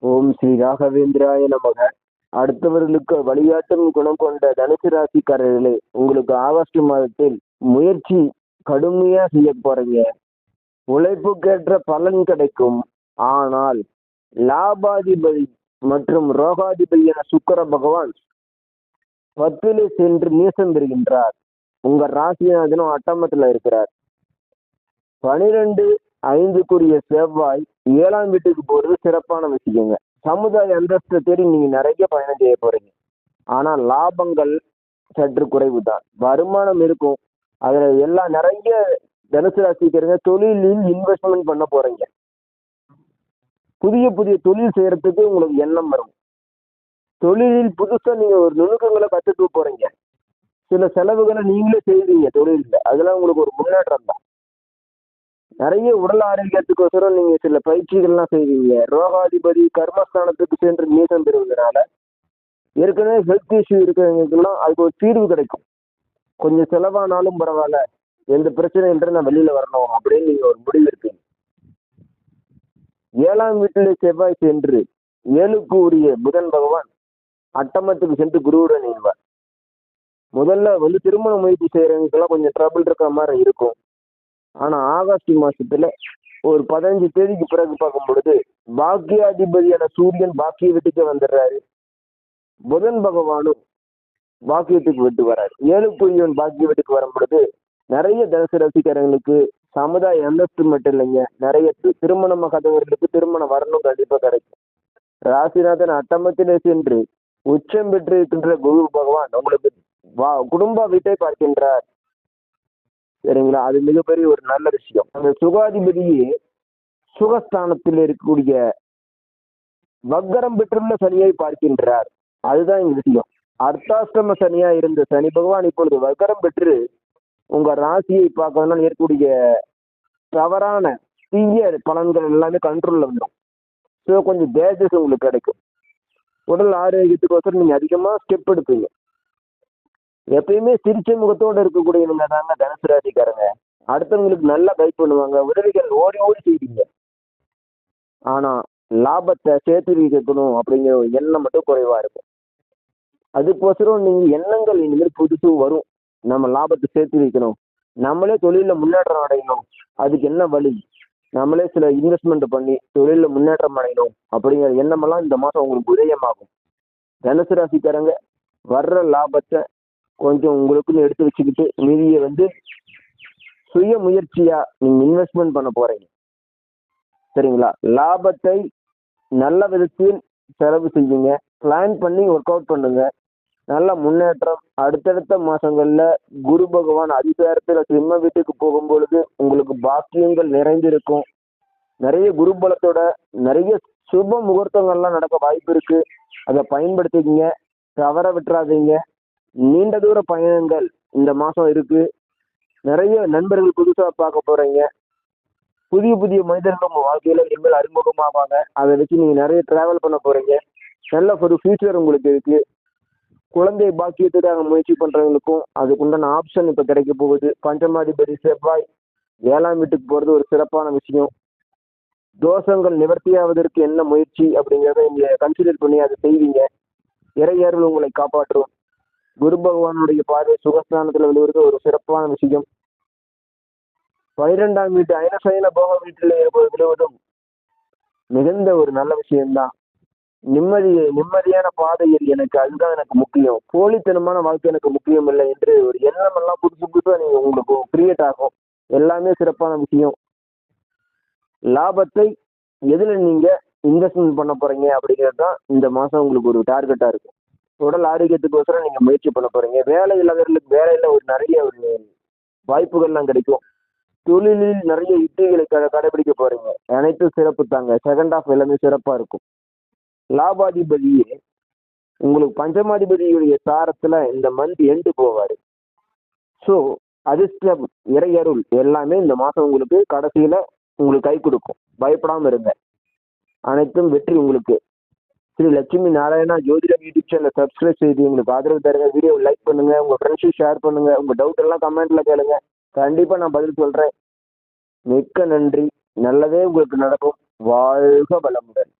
ஓம் ஸ்ரீ ராகவேந்திராய நமக. அடுத்தவர்களுக்கு வழிகாட்டும் குணம் கொண்ட தனுசு ராசிக்காரர்களே, உங்களுக்கு ஆகஸ்ட் மாதத்தில் முயற்சி கடுமையா செய்ய போறீங்க. உழைப்புக்கேற்ற பலன் கிடைக்கும். ஆனால் லாபாதிபதி மற்றும் ரோகாதிபதியான சுக்கிர பகவான் 10 சென்று நீசம் பெறுகின்றார். உங்க ராசிநாதனும் அட்டமத்துல இருக்கிறார். 12/5 செவ்வாய் 7ஆம் வீட்டுக்கு போறது சிறப்பான விஷயங்க. சமுதாய அந்தஸ்தை தேடி நீங்க நிறைய பயணம் செய்ய போறீங்க. ஆனா லாபங்கள் சற்று குறைவு தான். வருமானம் இருக்கும். அதுல எல்லாம் நிறைய தனுசு ராசிக்கிறங்க தொழிலில் இன்வெஸ்ட்மெண்ட் பண்ண போறீங்க. புதிய புதிய தொழில் செய்யறதுக்கு உங்களுக்கு எண்ணம் வரும். தொழிலில் புதுசா நீங்க ஒரு நுணுக்கங்களை கத்துக்க போறீங்க. சில செலவுகளை நீங்களே செய்வீங்க தொழிலில். அதெல்லாம் உங்களுக்கு ஒரு முன்னேற்றம் தான். நிறைய உடல் ஆரோக்கியத்துக்கோசரம் நீங்க சில பயிற்சிகள்லாம் செய்வீங்க. ரோகாதிபதி கர்மஸ்தானத்துக்கு சென்று நீசம் பெறுவதனால ஏற்கனவே ஹெல்த் இஷ்யூ இருக்கிறவங்களுக்குலாம் அதுக்கு ஒரு தீர்வு கிடைக்கும். கொஞ்சம் செலவானாலும் பரவாயில்ல, எந்த பிரச்சனையும் இல்லை, நான் வெளியில வரணும் அப்படின்னு நீங்க ஒரு முடிவு இருக்கீங்க. 7ஆம் வீட்டில் செவ்வாய் சென்று 7க்கு உரிய புதன் பகவான் அட்டமத்துக்கு சென்று குருவுடன் இணைவார். முதல்ல திருமண முயற்சி செய்யறவங்களுக்கெல்லாம் கொஞ்சம் ட்ரபிள் இருக்கிற மாதிரி இருக்கும். ஆனா ஆகஸ்ட் மாசத்துல ஒரு 15 தேதிக்கு பிறகு பார்க்கும் பொழுது பாக்கியாதிபதியான சூரியன் பாக்கிய வீட்டுக்கு வந்துடுறாரு. புதன் பகவானும் பாக்கியத்துக்கு விட்டு வர்றாரு. 7க்குரியவன் பாக்கிய வீட்டுக்கு வரும் பொழுது நிறைய தனுசு ராசிக்காரங்களுக்கு சமுதாய அந்தஸ்து மட்டும் இல்லைங்க, நிறைய திருமணமாகாதவர்களுக்கு திருமணம் வரணும் கண்டிப்பா கிடைக்கும். ராசிநாதன் அட்டமத்திலே சென்று உச்சம் பெற்று இருக்கின்ற குரு பகவான் உங்களுக்கு குடும்ப வீட்டை பார்க்கின்றார். சரிங்களா? அது மிகப்பெரிய ஒரு நல்ல விஷயம். அந்த சுகாதிபதியே சுகஸ்தானத்தில் இருக்கக்கூடிய வக்கரம் பெற்றுள்ள சனியை பார்க்கின்றார். அதுதான் இந்த விஷயம். அர்த்தாஷ்டம சனியா இருந்த சனி பகவான் இப்பொழுது வக்கரம் பெற்று உங்க ராசியை பார்க்கணும்னா ஏற்கக்கூடிய தவறான தீய பலன்கள் எல்லாமே கண்ட்ரோல்ல வந்துடும். ஸோ கொஞ்சம் தேஜஸ் உங்களுக்கு கிடைக்கும். உடல் ஆரோக்கியத்துக்கோசரம் நீங்க அதிகமா ஸ்டெப் எடுப்பீங்க. எப்பயுமே சிரிச்ச முகத்தோடு இருக்கக்கூடியவங்க தாங்க தனுசு ராசிக்காரங்க. அடுத்தவங்களுக்கு நல்லா கைட் பண்ணுவாங்க. உதவிகள் ஓடி ஓடி செய்வீங்க. ஆனா லாபத்தை சேர்த்து வைக்கணும் அப்படிங்கிற ஒரு எண்ணம் மட்டும் குறைவா இருக்கும். அதுக்கோசரம் நீங்க எண்ணங்கள் இனிமேல் புதுசு வரும். நம்ம லாபத்தை சேர்த்து வைக்கணும், நம்மளே தொழில முன்னேற்றம் அடையணும், அதுக்கு என்ன வழி, நம்மளே சில இன்வெஸ்ட்மெண்ட் பண்ணி தொழில முன்னேற்றம் அடையணும் அப்படிங்கிற எண்ணமெல்லாம் இந்த மாசம் உங்களுக்கு உதயமாகும். தனுசு ராசிக்காரங்க வர்ற லாபத்தை கொஞ்சம் உங்களுக்குன்னு எடுத்து வச்சுக்கிட்டு மீதியை சுய முயற்சியா நீங்க இன்வெஸ்ட்மெண்ட் பண்ண போறீங்க. சரிங்களா? லாபத்தை நல்ல விதத்தில் செலவு செய்யுங்க. பிளான் பண்ணி ஒர்க் அவுட் பண்ணுங்க. நல்ல முன்னேற்றம். அடுத்தடுத்த மாசங்கள்ல குரு பகவான் அதிகாரத்துல சிம்ம வீட்டுக்கு போகும்பொழுது உங்களுக்கு பாக்கியங்கள் நிறைந்திருக்கும். நிறைய குரு பலத்தோட நிறைய சுப முகூர்த்தங்கள்லாம் நடக்க வாய்ப்பு இருக்கு. அதை பயன்படுத்திக்கிங்க, தவற விட்டுறாதீங்க. நீண்ட தூர பயணங்கள் இந்த மாசம் இருக்கு. நிறைய நண்பர்கள் புதுசா பார்க்க போறீங்க. புதிய புதிய மனிதர்கள் உங்க வாழ்க்கையில இனிமேல் அறிமுகமாவாங்க. அதை வச்சு நீங்க நிறைய டிராவல் பண்ண போறீங்க. நல்ல ஒரு ஃபியூச்சர் உங்களுக்கு இருக்கு. குழந்தை பாக்கியத்துக்காக முயற்சி பண்றவங்களுக்கும் அதுக்குண்டான ஆப்ஷன் இப்ப கிடைக்க போகுது. பஞ்சமாதிபதி செவ்வாய் 7ஆம் வீட்டுக்கு போறது ஒரு சிறப்பான விஷயம். தோஷங்கள் நிவர்த்தியாவதற்கு என்ன முயற்சி அப்படிங்கிறத நீங்க கன்சிடர் பண்ணி அதை செய்வீங்க. இறையர்கள் உங்களை காப்பாற்றும். குரு பகவானுடைய பார்வை சுகஸ்தானத்துல விழுவது ஒரு சிறப்பான விஷயம். 12ஆம் வீட்டு அயனசயன போக வீட்டில் விழுவதும் மிகுந்த ஒரு நல்ல விஷயம்தான். நிம்மதியான பாதையில் அதுதான் எனக்கு முக்கியம், போலித்தனமான வாழ்க்கை எனக்கு முக்கியம் இல்லை என்று ஒரு எண்ணம் எல்லாம் புதுசு புதுசா நீங்க உங்களுக்கு கிரியேட் ஆகும். எல்லாமே சிறப்பான விஷயம். லாபத்தை எதுல நீங்க இன்வெஸ்ட்மெண்ட் பண்ண போறீங்க அப்படிங்கிறது தான் இந்த மாசம் உங்களுக்கு ஒரு டார்கெட்டா இருக்கும். உடல் ஆரோக்கியத்துக்கோசரம் நீங்க முயற்சி பண்ண போறீங்க. வேலை இல்லாதவர்களுக்கு வேலையில நிறைய வாய்ப்புகள்லாம் கிடைக்கும். தொழிலில் நிறைய யுக்திகளை கடைபிடிக்க போறீங்க. அனைத்தும் சிறப்பு தாங்க. செகண்ட் ஹாஃப் எல்லாமே சிறப்பா இருக்கும். லாபாதிபதியே உங்களுக்கு பஞ்சமாதிபதியுடைய சாரத்துல இந்த மந்த் எண்டு போவாரு. ஸோ அதிர்ஷ்டம் இறையருள் எல்லாமே இந்த மாசம் உங்களுக்கு கடைசியில உங்களுக்கு கை கொடுக்கும். பயப்படாம இருங்க. அனைத்தும் வெற்றி உங்களுக்கு. ஸ்ரீ லட்சுமி நாராயணா ஜோதிடம் யூடியூப் சேனல் சப்ஸ்கிரைப் செய்து உங்களுக்கு ஆதரவு தருங்க. வீடியோ லைக் பண்ணுங்க, உங்க ஃப்ரெண்ட்ஸுக்கு ஷேர் பண்ணுங்க. உங்க டவுட் எல்லாம் கமெண்ட்ல கேளுங்க, கண்டிப்பா நான் பதில் சொல்றேன். மிக்க நன்றி. நல்லதே உங்களுக்கு நடக்கும். வாழ்க வளமுடன்.